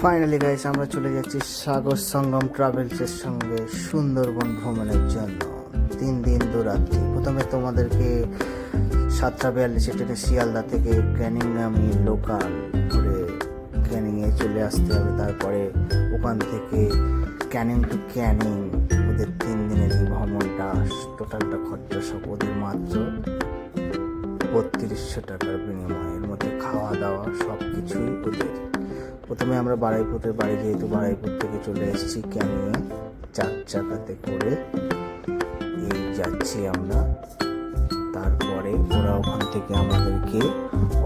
Finally guys আমরা চলে যাচ্ছি সাগর সঙ্গম ট্রাভেলসের সঙ্গে সুন্দরবন ভ্রমণের জন্য 3 দিন 2 রাত্রি। প্রথমে তোমাদেরকে 7:42 ট্রেনে শিয়ালদা থেকে ক্যানিংগামী লোকাল করে ক্যানিংয়ে চলে আসতে হবে। তারপরে ওখান থেকে ক্যানিং টু ক্যানিং ওদের 3 দিনের এই ভ্রমণটা টোটালটা খরচা সব ওদের মাত্র 3200 টাকার বিনিময়ে। এর মধ্যে খাওয়া দাওয়া সব কিছুই ওদের। প্রথমে আমরা বারুইপুরের বাড়ি, যেহেতু বারুইপুর থেকে চলে এসেছি ক্যানিংয়ে 4 চাকাতে করে এই যাচ্ছি আমরা। তারপরে ওরা ওখান থেকে আমাদেরকে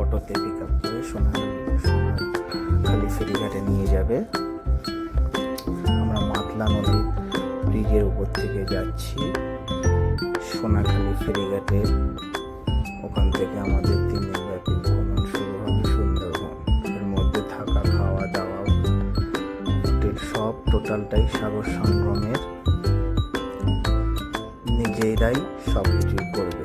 অটোতে পিক আপ করে সোনাখালি ফেরিঘাটে নিয়ে যাবে। আমরা মাতলা নদীর ব্রিজের উপর থেকে যাচ্ছি সোনাখালি ফেরিঘাটে। ওখান থেকে আমাদের 3 দিন ব্যাপী ভ্রমণ শুরু হবে সুন্দরবন। এর মধ্যে থাকা, খাওয়া দাওয়া, হোটেল সব টোটালটাই সাগর সংগ্রামের নিজেরাই সব কিছুই করবে।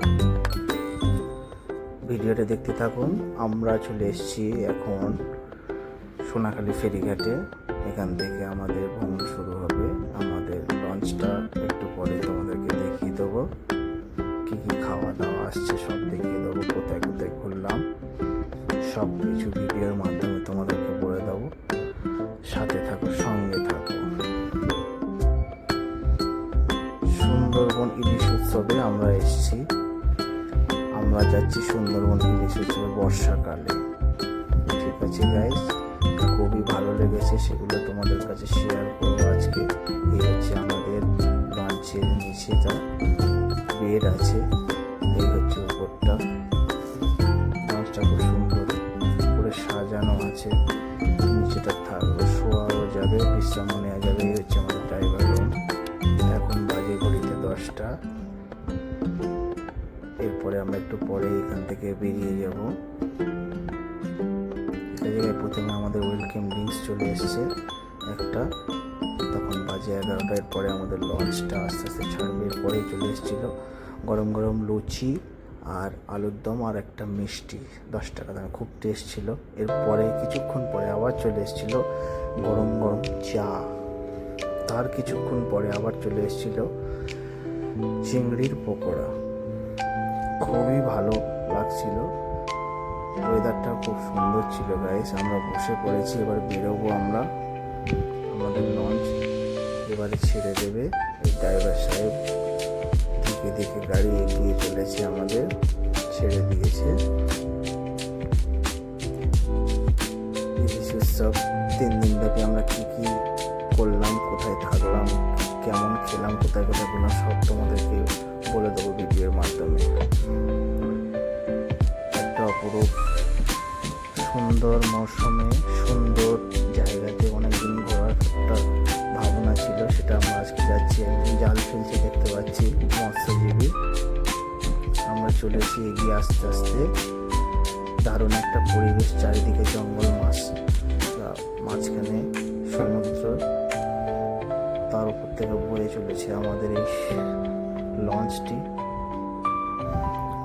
ভিডিওটা দেখতে থাকুন। আমরা চলে এসেছি এখন সোনাখালি ফেরিঘাটে। এখান থেকে আমাদের ভ্রমণ শুরু হবে। আমাদের লঞ্চটা একটু পরে তোমাদেরকে দেখিয়ে দেবো, কী কী খাওয়া দাওয়া আসছে সব দেখিয়ে দেবো, কোথায় কোথায় ঘুরলাম সব কিছু ভিডিওর মাধ্যমে তোমাদেরকে বলে দেবো। সাথে থাকো, সঙ্গে থাকো। সুন্দরবন ইলিশ উৎসবে আমরা এসেছি। আমরা যাচ্ছি সুন্দরবন ইলিশ উৎসবে বর্ষাকালে। ঠিক আছে গাইস, খুবই ভালো লেগেছে, সেগুলো তোমাদের কাছে শেয়ার করবো আজকে। এই হচ্ছে আমাদের লঞ্চের নিচেটা বেড আছে, এই হচ্ছে উপরটা। লঞ্চটা খুব সুন্দর করে সাজানো আছে। নিচেটা থাকবে, শোয়াও যাবে, বিশ্রামও নেওয়া যাবে। এই হচ্ছে আমাদের ড্রাইভার রুম। এখন বাজে ঘড়িতে 10টা। এরপরে আমরা একটু পরে এখান থেকে বেরিয়ে যাব। জায়গায় প্রথমে আমাদের ওয়েলকাম ড্রিঙ্কস চলে এসেছে একটা, তখন বাজে 11টা। এরপরে আমাদের লঞ্চটা আস্তে আস্তে ছাড়বে। এরপরেই চলে এসেছিলো গরম গরম লুচি আর আলুর দম আর একটা মিষ্টি 10 টাকা দাম, খুব টেস্ট ছিল। এরপরে কিছুক্ষণ পরে আবার চলে এসেছিলো গরম গরম চা। তার কিছুক্ষণ পরে আবার চলে এসেছিলো চিংড়ির পকোড়া। খুবই ভালো লাগছিল, ওয়েদারটা খুব সুন্দর ছিল গাইস। আমরা বসে পড়েছি, এবার বেরোবো আমরা। আমাদের লঞ্চ এবারে ছেড়ে দেবে। এই ড্রাইভার সাহেব দিকে দিকে গাড়ি এগিয়ে চলেছে, আমাদের ছেড়ে দিয়েছে। ইলিশ উৎসব 3 দিন ব্যাপী আমরা কি কি করলাম, কোথায় থাকলাম, কেমন খেলাম, কোথায় কোথায় করলাম সব তোমাদেরকে বলে দেবো ভিডিওর মাধ্যমে। একটা অপরূপ সুন্দর মৌসুমে সুন্দর জায়গাতে অনেকদিন ঘোরার একটা ভাবনা ছিল, সেটা আমরা আজকে যাচ্ছি। একদিন জাল ফেলছে দেখতে পাচ্ছি মৎস্যজীবী। আমরা চলেছি এগিয়ে আস্তে আস্তে। দারুণ একটা পরিবেশ, চারিদিকে জঙ্গল, মাঝখানে সমুদ্র, তার উপর থেকে বয়ে চলেছে আমাদের এই লঞ্চটি।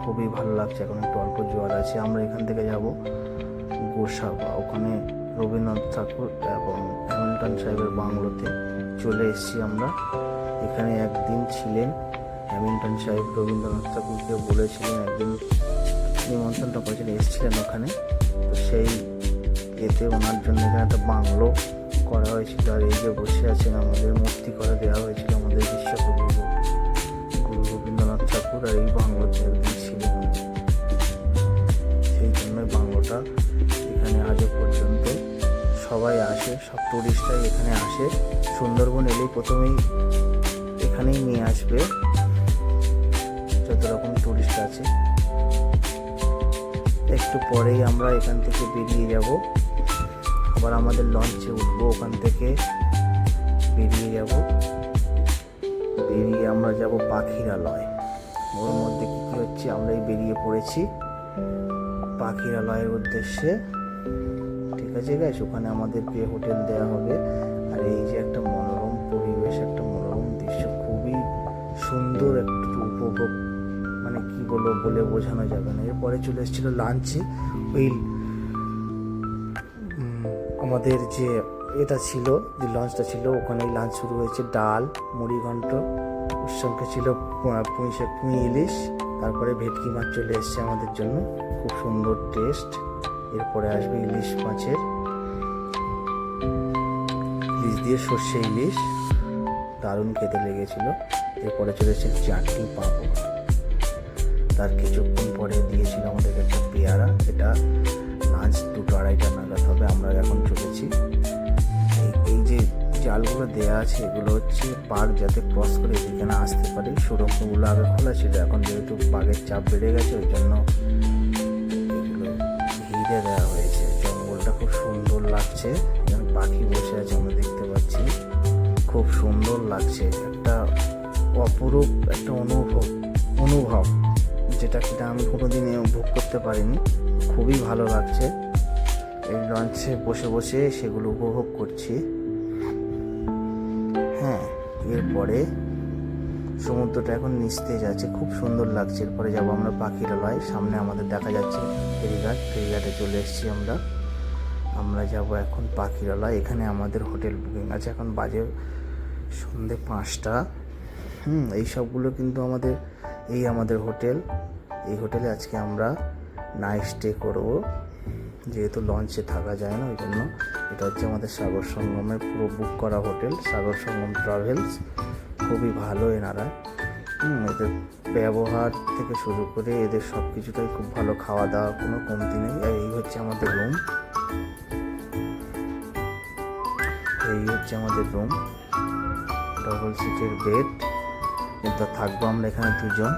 খুবই ভালো লাগছে। এখন একটু অল্প জল আছে। আমরা এখান থেকে যাব গোসাবা, ওখানে রবীন্দ্রনাথ ঠাকুর এবং হ্যামিল্টন সাহেবের বাংলোতে চলে এসেছি আমরা। এখানে একদিন ছিলেন হ্যামিল্টন সাহেব, রবীন্দ্রনাথ ঠাকুরকে বলেছিলেন, একদিন নিমন্ত্রণটা করেছিলেন, এসেছিলেন ওখানে। তো সেই এতে ওনার জন্য এখানে একটা বাংলো করা হয়েছিল। আর এই যে বসে আছেন, আমাদের মূর্তি করে দেওয়া হয়েছিল আমাদের বিশ্বকবি গুরু রবীন্দ্রনাথ ঠাকুর। আর এই বাংলোতে একদিন ছিলেন, সেই জন্য বাংলোটা এখানে আজও পর্যন্ত সবাই আসে, সব টুরিস্টরাই এখানে আসে। সুন্দরবন এলেই প্রথমেই এখানেই নিয়ে আসবে যত রকম টুরিস্ট আছে। একটু পরেই আমরা এখান থেকে বেরিয়ে যাব, আবার আমাদের লঞ্চে উঠবো। ওখান থেকে বেরিয়ে যাব, বেরিয়ে আমরা যাব পাখিরালয়। ওর মধ্যে কী কী হচ্ছে আমরাই বেরিয়ে পড়েছি পাখিরালয়ের উদ্দেশ্যে। ঠিক আছে গাইস, ওখানে আমাদেরকে হোটেল দেওয়া হবে। আর এই যে একটা মনোরম পরিবেশ, একটা মনোরম দৃশ্য, খুবই সুন্দর একটু উপভোগ, মানে কি বলবো, বলে বোঝানো যাবে না। এরপরে চলে এসেছিলো লাঞ্চে ওই আমাদের যে এটা ছিল, যে লঞ্চটা ছিল ওখানেই লাঞ্চ শুরু হয়েছে। ডাল, মুড়ি ঘন্ট, ওর সঙ্গে ছিল পুঁই ইলিশ, তারপরে ভেটকি মাছ চলে এসছে আমাদের জন্য, খুব সুন্দর টেস্ট। এরপরে আসবে ইলিশ মাছের, ইলিশ দিয়ে সর্ষে ইলিশ, দারুণ খেতে লেগেছিল। এরপরে চলে এসেছে চাটনি, পাঁপড়, তার কিছুক্ষণ পরে দিয়েছিল আমাদের কাছে পেয়ারা। এটা লাঞ্চ 2-2:30 নাগাদ হবে। আমরা এখন চলেছি। এই যে জালগুলো দেওয়া আছে এগুলো হচ্ছে বাঘ যাতে ক্রস করে এখানে আসতে পারে। সুড়ঙ্গগুলো আগে খোলা ছিল, এখন যেহেতু বাঘের চাপ বেড়ে গেছে ওই জন্য এগুলো ঘিরে দেওয়া হয়েছে। জঙ্গলটা খুব সুন্দর লাগছে, পাখি বসে আছে আমরা দেখতে পাচ্ছি, খুব সুন্দর লাগছে। একটা অপরূপ একটা অনুভব যেটা কিনা আমি কোনোদিন ভোগ করতে পারিনি। খুবই ভালো লাগছে। এই লঞ্চে বসে বসে সেগুলো উপভোগ করছি। হ্যাঁ, এরপরে সমুদ্রটা এখন নিচতে যাচ্ছে, খুব সুন্দর লাগছে। এরপরে যাবো আমরা পাখিরালয়। সামনে আমাদের দেখা যাচ্ছে ফেরিঘাটে চলে এসেছি আমরা যাব এখন পাখিরালয়। এখানে আমাদের হোটেল বুকিং আছে। এখন বাজে সন্ধে 5টা। এই সবগুলো কিন্তু আমাদের হোটেল। এই হোটেলে আজকে আমরা নাইট স্টে করবো, যেহেতু লঞ্চে থাকা যায় না ওই জন্য। এটা হচ্ছে আমাদের সাগর সঙ্গমের পুরো বুক করা হোটেল, সাগর সঙ্গম ট্রাভেলস। খুবই ভালো এনারা, এদের ব্যবহার থেকে শুরু করে এদের সব কিছুটাই খুব ভালো, খাওয়া দাওয়া কোনো কমতি নেই। আর এই হচ্ছে আমাদের রুম, ডবল সিটের বেড। কিন্তু থাকবো আমরা এখানে 2 জন।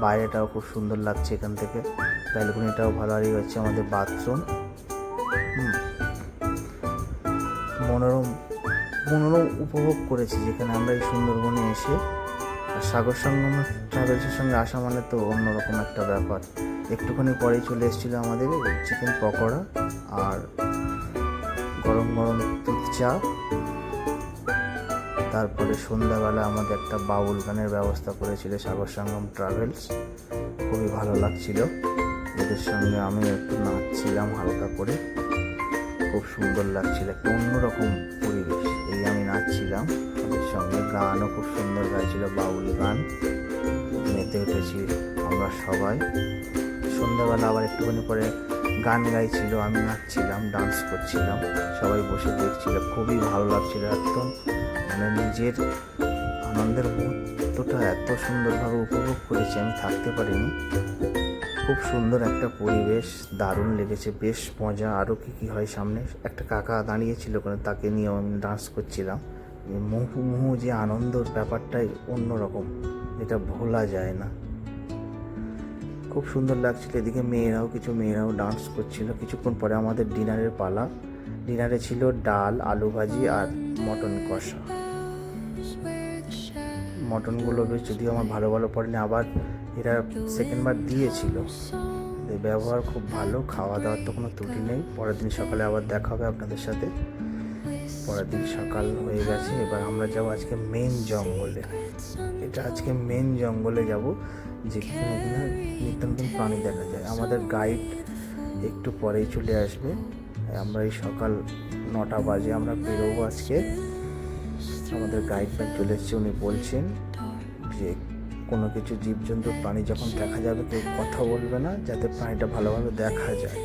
বাইরেটাও খুব সুন্দর লাগছে এখান থেকে, ব্যালকনিটাও ভালো। আর এই হচ্ছে আমাদের বাথরুম। মনোরম উপভোগ করেছি যেখানে আমরা এই সুন্দরবনে এসে। সাগর সঙ্গম ট্রাভেলসের সঙ্গে আসা মানে তো অন্যরকম একটা ব্যাপার। একটুখানি পরেই চলে এসেছিলো আমাদের চিকেন পকোড়া আর গরম গরম দুধ চা। তারপরে সন্ধ্যাবেলা আমাদের একটা বাউল গানের ব্যবস্থা করেছিল সাগর সঙ্গম ট্রাভেলস, খুবই ভালো লাগছিল। এদের সঙ্গে আমি একটু নাচছিলাম হালকা করে, খুব সুন্দর লাগছিল, একটা অন্যরকম পরিবেশ। আমি নাচছিলাম ওদের সঙ্গে, গানও খুব সুন্দর গাইছিল, বাউল গান। মেতে উঠেছি আমরা সবাই। সন্ধ্যাবেলা আবার একটুখানি পরে গান গাইছিল, আমি নাচছিলাম, ডান্স করছিলাম, সবাই বসে দেখছিল। খুবই ভালো লাগছিল, একদম নিজের আনন্দের মুহূর্তটা এত সুন্দরভাবে উপভোগ করেছি আমি থাকতে পারিনি। খুব সুন্দর একটা পরিবেশ, দারুণ লেগেছে, বেশ মজা। আরও কী হয় সামনে একটা কাকা দাঁড়িয়েছিল ওখানে, তাকে নিয়ে আমি ডান্স করছিলাম। মুহু যে আনন্দর ব্যাপারটাই অন্যরকম, এটা ভোলা যায় না। খুব সুন্দর লাগছিল। এদিকে কিছু মেয়েরাও ডান্স করছিল। কিছুক্ষণ পরে আমাদের ডিনারের পালা। ডিনারে ছিল ডাল, আলু ভাজি আর মটন কষা। মটনগুলো বেশ, যদিও আমার ভালো পড়েনি, আবার এরা সেকেন্ডবার দিয়েছিল। ব্যবহার খুব ভালো, খাওয়া দাওয়ার তো কোনো ত্রুটি নেই। পরের দিন সকালে আবার দেখা হবে আপনাদের সাথে। পরের দিন সকাল হয়ে গেছে, এবার আমরা যাবো আজকে মেন জঙ্গলে। আজকে মেন জঙ্গলে যাব, যেখানে কিনা নিত্য নতুন প্রাণী দেখা যায়। আমাদের গাইড একটু পরেই চলে আসবে। আমরা এই সকাল 9টা বাজে আমরা বেরোবো আজকে। আমাদের গাইড চলে এসছে, উনি বলছেন যে কোনো কিছু জীবজন্তু প্রাণী যখন দেখা যাবে কেউ কথা বলবে না, যাতে প্রাণীটা ভালোভাবে দেখা যায়।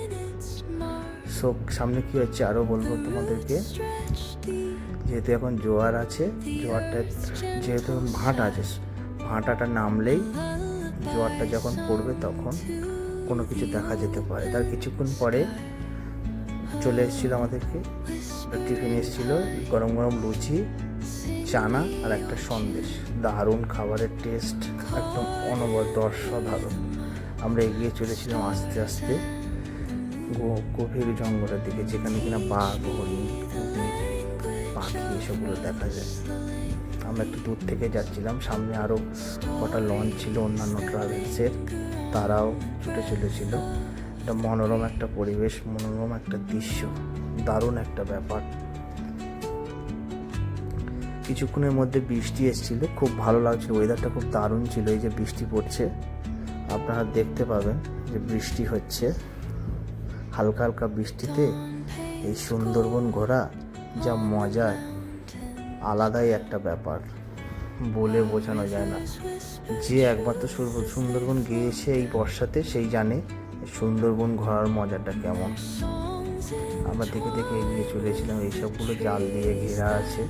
সামনে কি হচ্ছে আরও বলবো তোমাদেরকে। যেহেতু এখন জোয়ার আছে, জোয়ারটা যেহেতু ভাঁট আছে, ভাঁটাটা নামলেই জোয়ারটা যখন পড়বে তখন কোনো কিছু দেখা যেতে পারে। তার কিছুক্ষণ পরে চলে এসেছিলো আমাদেরকে টিফিন এসেছিলো, গরম গরম লুচি, চানা আর একটা সন্দেশ। দারুণ খাবারের টেস্ট, একদম অনবদ্য অসাধারণ। আমরা এগিয়ে চলেছিলাম আস্তে আস্তে গভীর জঙ্গলের দিকে, যেখানে কিনা বাঘ, হরিণ, পাখি এসবগুলো দেখা যায়। আমরা একটু দূর থেকে যাচ্ছিলাম। সামনে আরও কটা লঞ্চ ছিল অন্যান্য ট্রাভেলসের, তারাও ছুটে চলেছিল। একটা মনোরম একটা পরিবেশ, মনোরম একটা দৃশ্য, দারুণ একটা ব্যাপার। কিছুক্ষণের মধ্যে বৃষ্টি এসেছিল, খুব ভালো লাগছিল, ওয়েদারটা খুব দারুণ ছিল। এই যে বৃষ্টি পড়ছে, আপনারা দেখতে পাবেন যে বৃষ্টি হচ্ছে, হালকা হালকা বৃষ্টিতে এই সুন্দরবন ঘোরা যা মজা, আলাদাই একটা ব্যাপার, বলে বোঝানো যায় না। যে একবার তো সুন্দরবন গিয়েছে এই বর্ষাতে সেই জানে সুন্দরবন ঘোরার মজাটা কেমন। আমরা দেখে দেখে এগিয়ে চলেছিলাম। এইসবগুলো জাল দিয়ে ঘেরা আছে,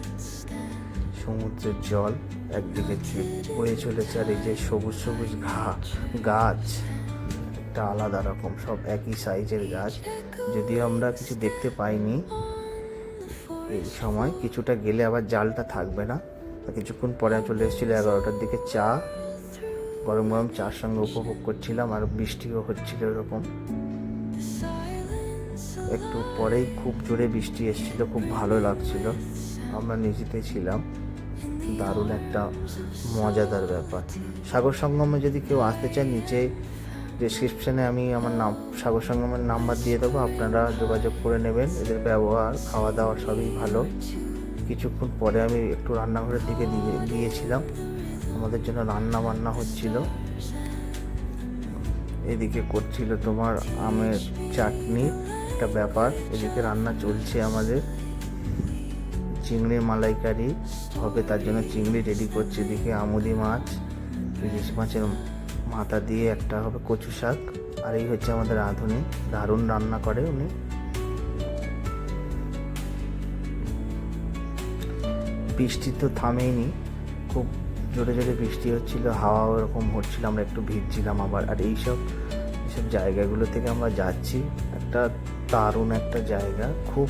সমুদ্রের জল একদিকে বয়ে চলেছে, আর এই যে সবুজ সবুজ গাছ, একটা আলাদা রকম, সব একই সাইজের গাছ। যদিও আমরা কিছু দেখতে পাইনি এই সময়, কিছুটা গেলে আবার জালটা থাকবে না। কিছুক্ষণ পরে চলে এসেছিলো 11টার দিকে, চা গরম গরম চার সঙ্গে উপভোগ করছিলাম, আর বৃষ্টিও হচ্ছিল এরকম। একটু পরেই খুব জোরে বৃষ্টি এসেছিল, খুব ভালো লাগছিল। আমরা নিচেতে ছিলাম, দারুণ একটা মজাদার ব্যাপার। সাগর সঙ্গমে যদি কেউ আসতে চান, নিচে ডেসক্রিপশানে আমি আমার সাগর সঙ্গমের নাম্বার দিয়ে দেবো, আপনারা যোগাযোগ করে নেবেন। এদের ব্যবহার, খাওয়া দাওয়া সবই ভালো। কিছুক্ষণ পরে আমি একটু রান্নাঘরের দিকে গিয়েছিলাম, আমাদের জন্য রান্না বান্না হচ্ছিল। এদিকে করছিল তোমার আমের চাটনি, একটা ব্যাপার। এদিকে রান্না চলছে আমাদের, চিংড়ির মালাইকারি হবে, তার জন্য চিংড়ি রেডি করছে। এদিকে আমুদি মাছ, ইলিশ মাছের মাথা দিয়ে একটা হবে কচু শাক। আর এই হচ্ছে আমাদের রাঁধুনি, দারুণ রান্না করে উনি। বৃষ্টি তো থামেইনি, খুব জোরে জোরে বৃষ্টি হচ্ছিল, হাওয়া ওরকম হচ্ছিল, আমরা একটু ভিজছিলাম আবার। আর এইসব জায়গাগুলো থেকে আমরা যাচ্ছি, একটা দারুণ একটা জায়গা, খুব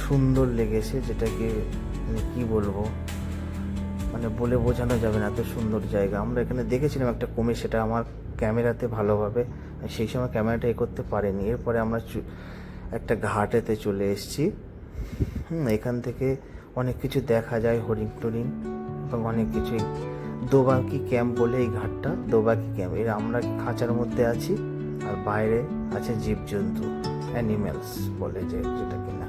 সুন্দর লেগেছে, যেটাকে কি বলবো, মানে বলে বোঝানো যাবে না, এত সুন্দর জায়গা। আমরা এখানে দেখেছিলাম একটা কুমির, সেটা আমার ক্যামেরাতে ভালোভাবে সেই সময় ক্যামেরাটা করতে পারিনি। এরপরে আমরা একটা ঘাটেতে চলে এসেছি। এখান থেকে অনেক কিছু দেখা যায়, হরিণ টরিণ এবং অনেক কিছুই। দোবাকি ক্যাম্প বলে এই ঘাটটা, দোবাকি ক্যাম্প। এর আমরা খাঁচার মধ্যে আছি, আর বাইরে আছে জীবজন্তু, অ্যানিম্যালস বলে যেটা কিনা।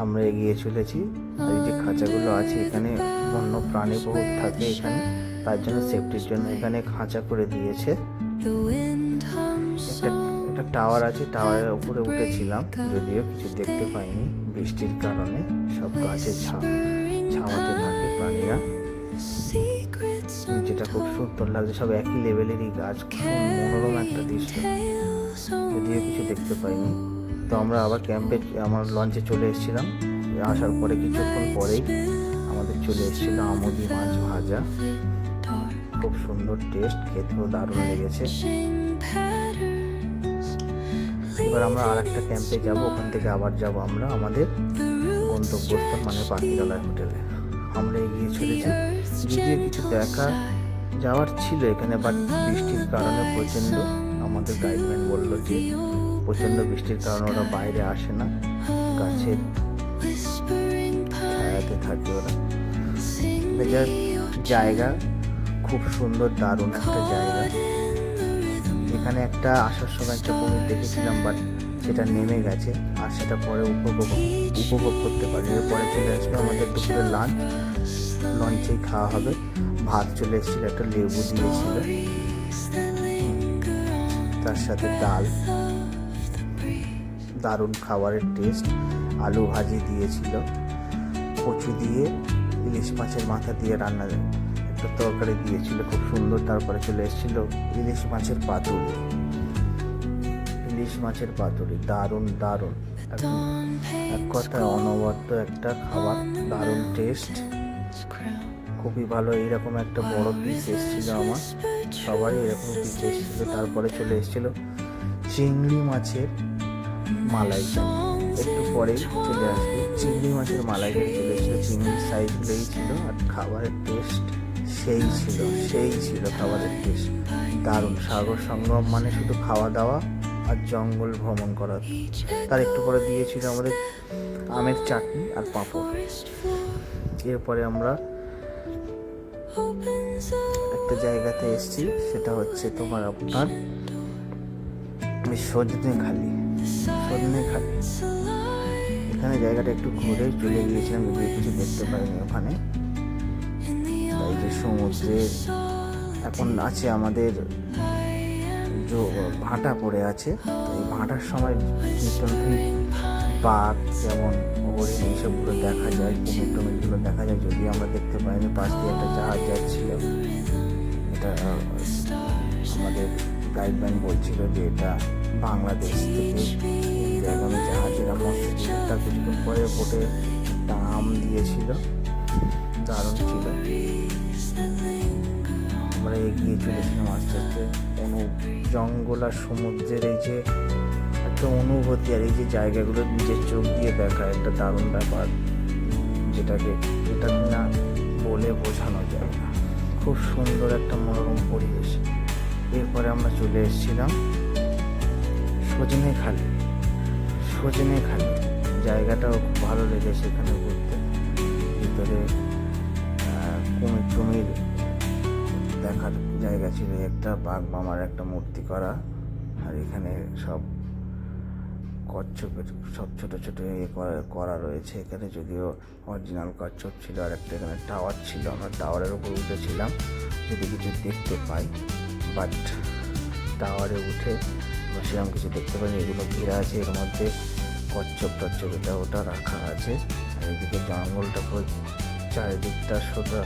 আমরা এগিয়ে চলেছি, আর এই যে খাঁচাগুলো আছে, এখানে অন্য প্রাণী বহুত থাকে এখানে, তার জন্য সেফটির জন্য এখানে খাঁচা করে দিয়েছে। একটা টাওয়ার আছে, টাওয়ারের উপরে উঠেছিলাম, যদিও কিছু দেখতে পাইনি বৃষ্টির কারণে। সব গাছের ছাওয়াতে থাকে প্রাণীরা, যেটা খুব সুন্দর লাগছে। সব একই লেভেলেরই গাছ, খুব মনোরম একটা দৃশ্য, যদিও কিছু দেখতে পাইনি। তো আমরা আবার ক্যাম্পে, আমার লঞ্চে চলে এসেছিলাম। আসার পরে কিছুক্ষণ পরেই আমাদের চলে এসেছিল আমুদি মাছ ভাজা, খুব সুন্দর টেস্ট, খেতেও দারুণ লেগেছে। এবার আমরা আর একটা ক্যাম্পে যাব, ওখান থেকে আবার যাব আমরা আমাদের গন্তব্যস্থল, মানে পাখিরালয় হোটেলে। আমরা এগিয়ে চলেছি, যদিও কিছু দেখা যাওয়ার ছিল এখানে, বাট বৃষ্টির কারণে প্রচণ্ড, আমাদের গাইডম্যান বললো যে প্রচণ্ড বৃষ্টির কারণে ওরা বাইরে আসে না, গাছের ছায়াতে থাকে ওরা। জায়গা খুব সুন্দর, দারুণ একটা জায়গা। এখানে একটা আসার সময় একটা কুমির দেখেছিলাম, বাট সেটা নেমে গেছে, আর সেটা পরে উপভোগ করতে পারি। এরপরে চলে আসবে আমাদের দুপুরে লাঞ্চ, লঞ্চেই খাওয়া হবে। ভাত চলে এসেছিলো, একটা লেবু দিয়েছিল, তার সাথে ডাল, দারুণ খাবারের টেস্ট। আলু ভাজি দিয়েছিল, কচু দিয়ে, ইলিশ মাছের মাথা দিয়ে রান্না একটা তরকারি দিয়েছিল, খুব সুন্দর। তারপরে চলে এসেছিল ইলিশ মাছের পাতুরি, দারুণ দারুণ, এক কথায় অনবদ্য একটা খাবার, দারুণ টেস্ট, খুবই ভালো। এইরকম একটা বড় পিস এসেছিল আমার, সবারই এরকম পিস এসেছিল। তারপরে চলে এসেছিল চিংড়ি মাছের মালাইকারি, একটু পরেই চলে আসবে চিংড়ি মাছের মালাইকারি চলে এসেছিল। চিংড়ির সাইজগুলোই ছিল, আর খাবারের টেস্ট সেই ছিল খাবারের টেস্ট দারুণ। সাগর সঙ্গম মানে শুধু খাওয়া দাওয়া আর জঙ্গল ভ্রমণ করা। তার একটু পরে দিয়েছিল আমাদের আমের চাটনি আর পাঁপড়। এরপরে আমরা একটা জায়গাতে এসেছি, সেটা হচ্ছে তোমার আপনার সজনেখালি। এখানে জায়গাটা একটু ঘুরে চলে গিয়েছিলাম, যদি কিছু দেখতে পাইনি ওখানে। এই যে সমুদ্রে এখন আছে আমাদের ভাটা পড়ে আছে, এই ভাটার সময় বাঘ যেমন হরিণ এইসবগুলো দেখা যায়, কুমির টুমিরগুলো দেখা যায়, যদিও আমরা দেখতে পাইনি। পাশ দিয়ে একটা জাহাজ যাচ্ছিল, এটা আমাদের গাইডম্যান বলছিল যে এটা বাংলাদেশ থেকে ইন্ডিয়াগামী জাহাজ। এরা মৎস্যজীবীটা কিছুক্ষণ পরে বোটে একটা আম দিয়েছিল, দারুণ ছিল। আমরা এগিয়ে চলেছিলাম আস্তে আস্তে। জঙ্গল আর সমুদ্রের এই যে একটা অনুভূতি আর এই যে জায়গাগুলো নিজের চোখ দিয়ে দেখা একটা দারুণ ব্যাপার, এটা না বলে বোঝানো যায় না। খুব সুন্দর একটা মনোরম পরিবেশ। এরপরে আমরা চলে এসেছিলাম সজনেখালি। জায়গাটাও খুব ভালো লেগেছে এখানে ঘুরতে। ভিতরে কুমির টুমির দেখার জায়গা ছিল, একটা বাঘ মামার একটা মূর্তি করা। আর এখানে সব কচ্ছপের সব ছোট ছোট করা রয়েছে এখানে, যদিও অরিজিনাল কচ্ছপ ছিল। আর একটা এখানে টাওয়ার ছিল, আমরা টাওয়ারের উপর উঠেছিলাম যদি কিছু দেখতে পাই, বাট টাওয়ারে উঠে আমরা সেরকম কিছু দেখতে পাইনি। এগুলো ঘেরা আছে, এর মধ্যে কচ্ছপ টচ্ছপ এটা ওটা রাখা আছে। আর এদিকে জঙ্গলটা পুরো চারিদিকটা শুধু,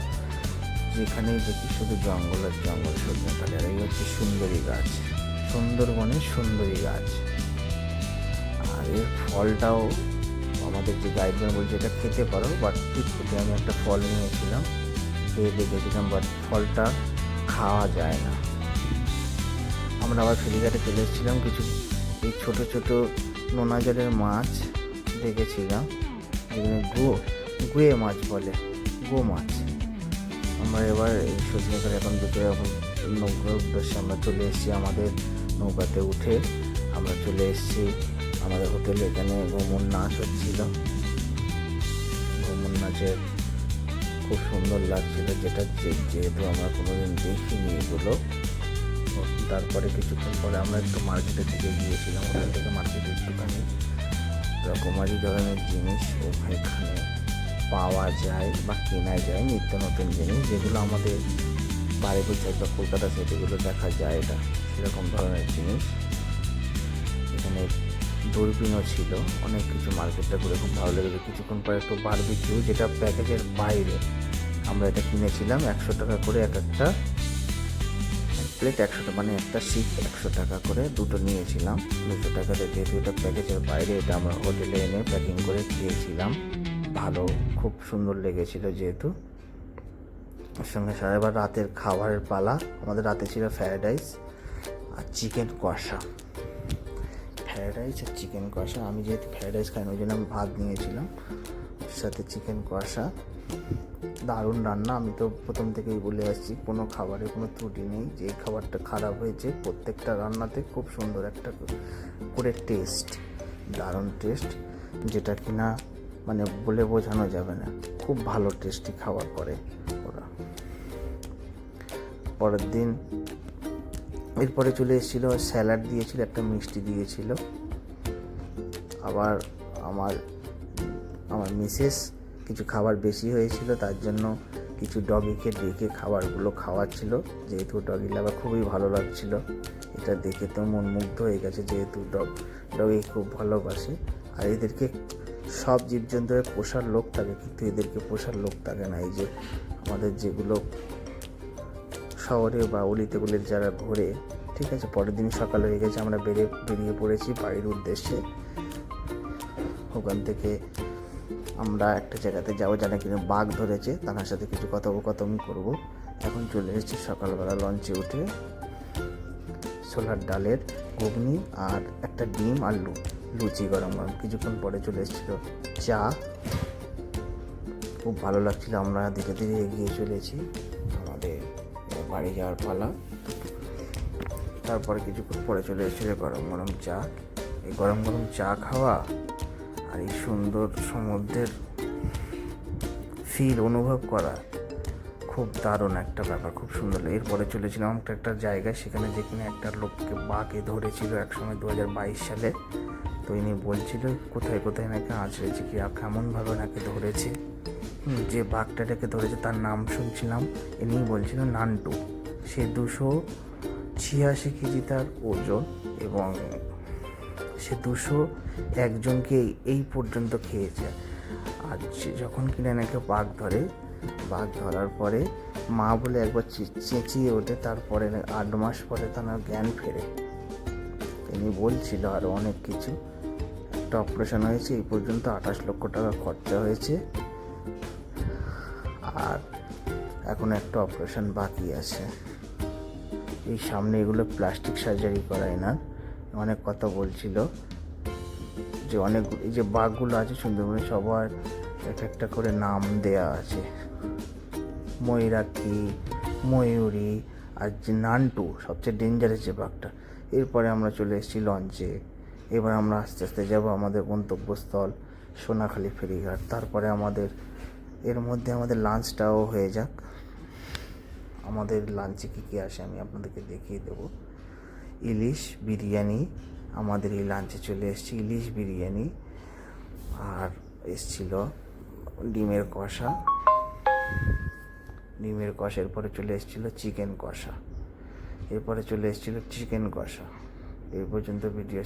যেখানেই দেখি শুধু জঙ্গল আর জঙ্গল। সজনেখালি। আর এই হচ্ছে সুন্দরী গাছ, সুন্দরবনের সুন্দরী গাছ। আর এর ফলটাও আমাদের যে গাইডম্যান বলছে এটা খেতে পারো, বাট খেতে আমি একটা ফল নিয়েছিলাম, খেয়ে দেখেছিলাম, বাট ফলটা খাওয়া যায় না। আমরা আবার ফেরিঘাটে চলে এসেছিলাম, কিছু এই ছোটো ছোটো নোনা জলের মাছ দেখেছিলাম, যেখানে গুয়ে মাছ বলে, গো মাছ। আমরা এবার এই সজনেখালি এখন দুটো এখন নৌকার উদ্দেশ্যে আমরা চলে এসেছি। আমাদের নৌকাতে উঠে আমরা চলে এসেছি আমাদের হোটেলে। এখানে ঘুমুর নাচ হচ্ছিল, ঘুমুর নাচের খুব সুন্দর লাগছিল, যেহেতু আমরা কোনোদিন দেখিনি এগুলো। তারপরে কিছুক্ষণ পরে আমরা একটু মার্কেটের দিকে গিয়েছিলাম। ওখান থেকে মার্কেটে একটুখানি রকমারি ধরনের জিনিস এখানে পাওয়া যায় বা কেনা যায়, নিত্য নতুন জিনিস, যেগুলো আমাদের বাড়িপুর সাইড বা কলকাতা সাইড এগুলো দেখা যায় না, সেরকম ধরনের জিনিস। এখানে দূরবীনও ছিল, অনেক কিছু। মার্কেটটা ঘুরে খুব ভালো লেগেছে। কিছুক্ষণ পরে একটু বারবিকিউ, যেটা প্যাকেজের বাইরে, আমরা এটা কিনেছিলাম 100 টাকা করে এক একটা প্লেট, 100 টাকা মানে একটা শিক 100 টাকা করে, দুটো নিয়েছিলাম 200 টাকাতে। যেহেতু এটা প্যাকেজের বাইরে, এটা আমরা হোটেলে এনে প্যাকিং করে খেয়েছিলাম। ভালো, খুব সুন্দর লেগেছিল। যেহেতু ওর সঙ্গে এবার রাতের খাবারের পালা। আমাদের রাতে ছিল ফ্রায়েড রাইস আর চিকেন কষা। আমি যেহেতু ফ্রায়েড রাইস খাই, ওই জন্য আমি ভাত নিয়েছিলাম, সাথে চিকেন কষা। দারুণ রান্না। আমি তো প্রথম থেকেই বলে আসছি, কোনো খাবারে কোনো ত্রুটি নেই। যে খাবারটা খারাপ হয়েছে, প্রত্যেকটা রান্নাতে খুব সুন্দর একটা করে টেস্ট, দারুণ টেস্ট, যেটা কিনা মানে বলে বোঝানো যাবে না। খুব ভালো টেস্টি খাবার করে ওরা। পরের দিন এরপরে চলে এসেছিল স্যালাড দিয়েছিল, একটা মিষ্টি দিয়েছিল। আবার আমার মিসেস কিছু খাবার বেশি হয়েছিল, তার জন্য কিছু ডগিকে ডেকে খাবারগুলো খাওয়াচ্ছিল। যেহেতু ডগি লাগা খুবই ভালো লাগছিল, এটা দেখে তো মন মুগ্ধ হয়ে গেছে। যেহেতু ডগি খুব ভালোবাসে। আর এদেরকে সব জীবজন্তুর পোষার লোক থাকে, কিন্তু এদেরকে পোষার লোক থাকে না। এই যে আমাদের যেগুলো শহরে বা অলিতে যারা ঘোরে, ঠিক আছে। পরের দিন সকালে হয়ে গেছে, আমরা বেরিয়ে পড়েছি বাড়ির উদ্দেশ্যে। ওখান থেকে আমরা একটা জায়গাতে যাবো, যারা কিনা বাঘ ধরেছে, তার সাথে কিছু কথোপকথন করবো। এখন চলে এসেছি সকালবেলা লঞ্চে উঠে। ছোলার ডালের ঘুগনি আর একটা ডিম আর লুচি গরম। কিছুক্ষণ পরে চলে এসেছিলো চা, খুব ভালো লাগছিল। আমরা ধীরে ধীরে এগিয়ে চলেছি, আমাদের বাড়ি যাওয়ার পালা। তারপরে কিছুক্ষণ পরে চলে এসেছিলো গরম গরম চা। এই গরম গরম চা খাওয়া আর এই সুন্দর সমুদ্রের ফিল অনুভব করা খুব দারুণ একটা ব্যাপার, খুব সুন্দর। এরপরে চলেছিলাম একটা জায়গায়, সেখানে যেখানে একটা লোককে বাঘে ধরেছিল একসময় 2022 সালে। তো ইনি বলছিল কোথায় কোথায় নাকি আঁচড়েছে, কি কেমনভাবে নাকি ধরেছে। যে বাঘটাকে ধরেছে তার নাম শুনছিলাম, ইনি বলছিল নান্টু। সে 286 কেজি তার ওজন, এবং সে 201 জনকে এই পর্যন্ত খেয়েছে। আর যখন কিনা নাকি বাঘ ধরার পরে মা বলে একবার চেঁচিয়ে ওঠে, তারপরে 8 মাস পরে তার জ্ঞান ফেরে। তিনি বলছিল আরও অনেক কিছু। একটা অপারেশন হয়েছে, এই পর্যন্ত 28 লক্ষ টাকা খরচা হয়েছে, আর এখন একটা অপারেশন বাকি আছে। এই সামনে এগুলো প্লাস্টিক সার্জারি করায় না, অনেক কথা বলছিল যে অনেক এই যে বাঘগুলো আছে সুন্দরবনে সবার এক একটা করে নাম দেয়া আছে, ময়ূরাক্ষী, ময়ূরী, আর যে নান্টু সবচেয়ে ডেঞ্জারাস যে বাঘটা। এরপরে আমরা চলে এসেছি লঞ্চে। এবার আমরা আস্তে আস্তে যাব আমাদের গন্তব্যস্থল সোনাখালি ফেরিঘাট। তারপরে এর মধ্যে আমাদের লাঞ্চটাও হয়ে যাক। আমাদের লাঞ্চে কী আসে আমি আপনাদেরকে দেখিয়ে দেবো। ইলিশ বিরিয়ানি, আমাদের এই লাঞ্চে চলে এসেছি ইলিশ বিরিয়ানি, আর এসছিল ডিমের কষা, এরপরে চলে এসেছিলো চিকেন কষা, এরপরে চলে এসেছিলো চিকেন কষা। এই পর্যন্ত ভিডিও।